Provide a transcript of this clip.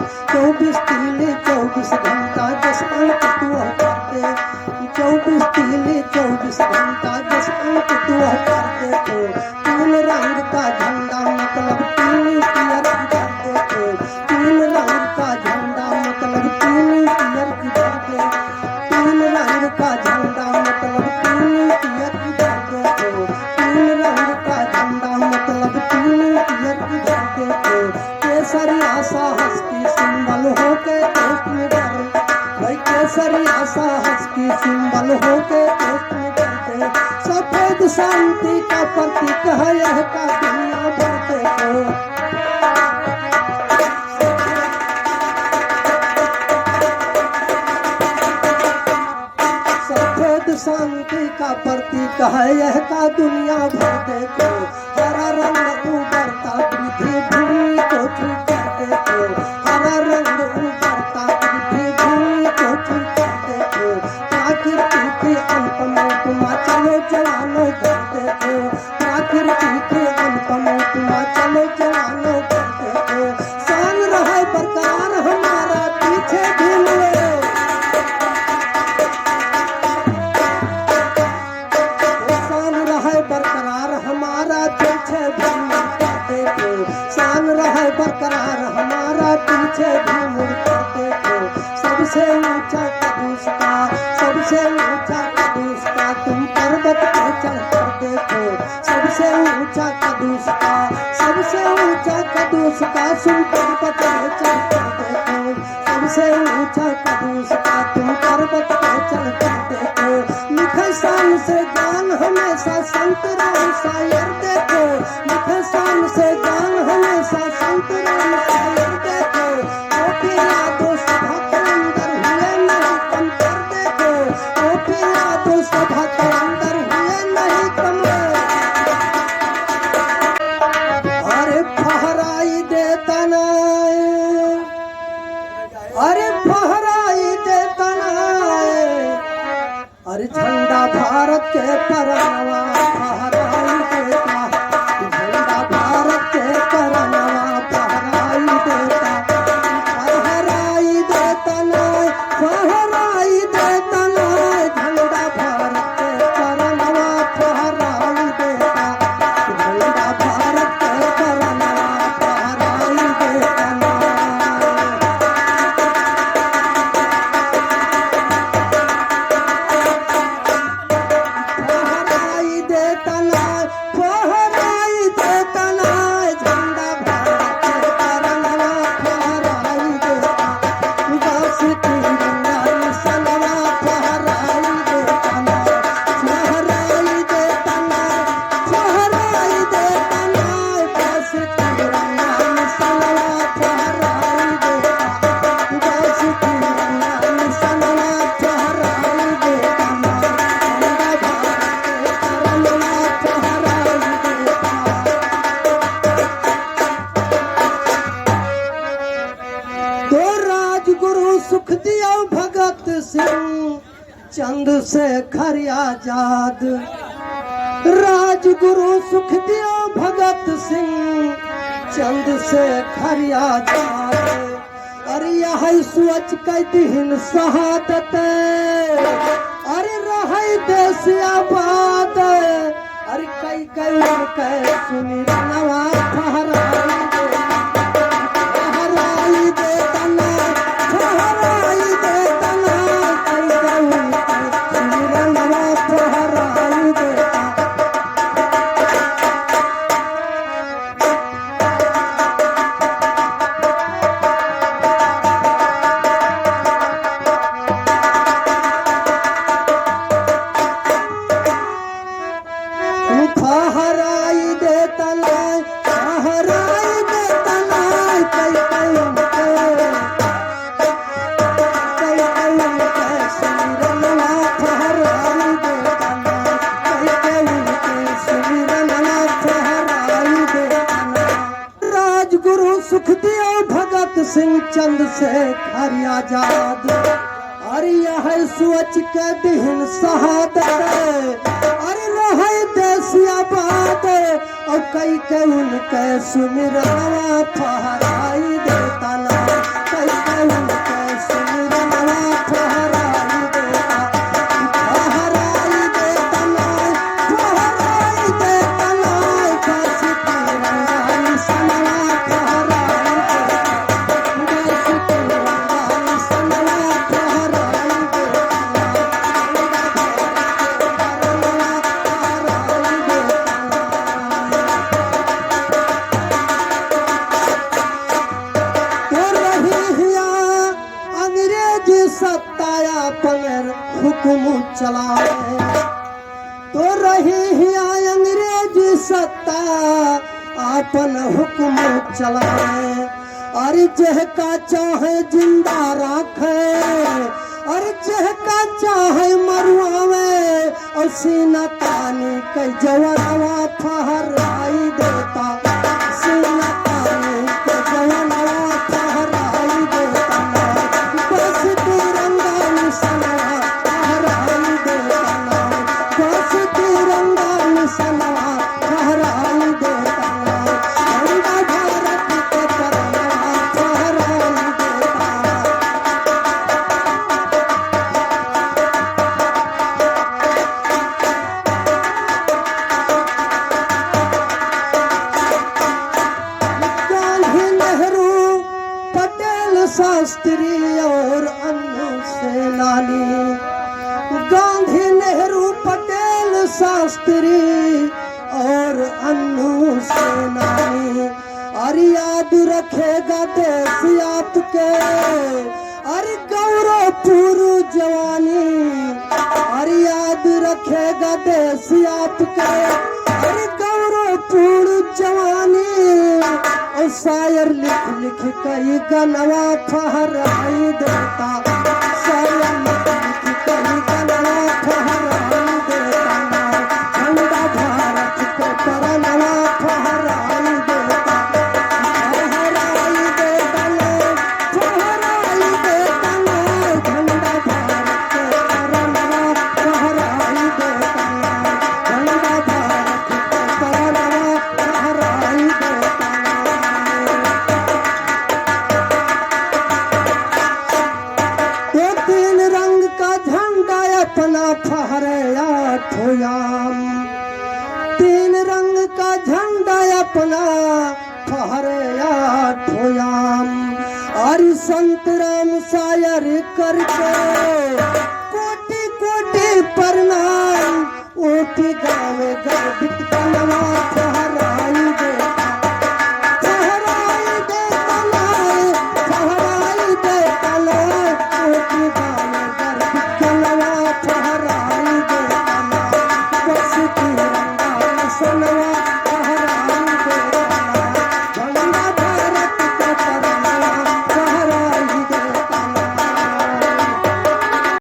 24 तीन 24 घंटा जस अंक दुआ करते 24 तीन 24 घंटा जस अंक दुआ करते हो तीन रंग का झंडा मतलब तीन पियर किधर देखो तीन रंग का झंडा मतलब तीन पियर किधर देखो तीन रंग का झंडा मतलब तीन पियर किधर देखो तीन रंग का झंडा मतलब तीन पियर किधर देखो केसरी आशा हंस की सिंबल हो के देश में डर भाई केसरी आशा हंस की सिंबल हो के देश में डरते सफेद शांति का प्रतीक है यह का दुनिया भर देखो शांति का प्रतीक है यह का दुनिया भर देखो हरा रंग उबरता पृथ्वी भूमि को छूकर देखो हरा रंग उबरता पृथ्वी भूमि को छूकर देखो प्रकृति के अंत में तुम चलो जवानों कर देखो प्रकृति के अंत में तुम चलो जवानों कर देखो शान रहे बरकरार हमारा पीछे भी मिले बरकरार हमारा पीछे भी मुड़ता देखो शान रहे बरकरार हमारा पीछे भी मुड़ता देखो सबसे ऊंचा कदूस का सबसे ऊंचा कदूस का तुम पर्वत पे चढ़कर देखो सबसे ऊंचा कदूस का सबसे ऊंचा कदूस का तुम पर्वत पे चढ़कर देखो सबसे ऊंचा कदूस का तुम पर्वत पे चढ़कर देखो लिखे शान से ज्ञान हमेशा संत राम शायर देखो लिखे शान से ज्ञान हमेशा संत राम शायर देखो ओ फिर यादों सभा के अंदर हुए नहीं कम कर देखो ओ फिर यादों सभा के अंदर हुए नहीं कम अरे फहराई देता ना अरे फहराई देता ना अरे झंडा भारत के परनवा फहराई देता झंडा भारत के परनवा फहराई देता फहराई देता ना फहराई देता ना झंडा भारत के परनवा फहराई देता झंडा भारत के परनवा फहराई देता ना सुखदेव भगत सिंह चंद्रशेखर आजाद राजगुरु सुखदेव भगत सिंह चंद्रशेखर आजाद अरे यह सोच के दिन शहादत अरे रहे देश आबाद अरे कई कई सुनी नवा फहराई सुखदेव भगत सिंह चंद्रशेखर आजाद अरे यह सोच के दिन शहादत अरे रहे देश आबाद और कई के उनके सुमिरनवा फहराई देता ना अंग्रेजी सत्ताया पर हुक्म चलाए, तो रही ही अंग्रेजी सत्ता अपन हुक्म चलाए। अरे जह का चाहे जिंदा राखे, अरे जह का चाहे मरुआवे, और सीना तानी के जवानवा फहराई देता, सीना तानी के जवानवा फहराई देता, बस तिरंगा निशानवा फहराई देता, बस तिरंगा निशानवा फहराई देता, झंडा भारत के परवा फहराई देता। गांधी, नेहरू, पटेल, शास्त्री और अन्नू सेनानी, गांधी, नेहरू, पटेल, शास्त्री और अन्नू सेनानी, अरे याद रखेगा देश आपके, अरे गौरवपूर्ण जवानी, अरे याद रखेगा देश आपके, अरे गौरवपूर्ण जवानी, और शायर लिख लिख कई गनवा फहराई देता, शायर लिख लिख कई गनवा फहराई देता, झंडा भारत के परनवा फहराई देता, फहराई देता, फहराई देता, झंडा भारत के परनवा फहराई देता, झंडा भारत के परनवा फहराई देता। तो तीन रंग का झंडा अपना फहराया ठोयाम, तीन रंग का झंडा अपना फहराया ठोयाम, अरे संत राम शायर करके कोटि कोटि प्रणाम, ओटी गावे गर्भित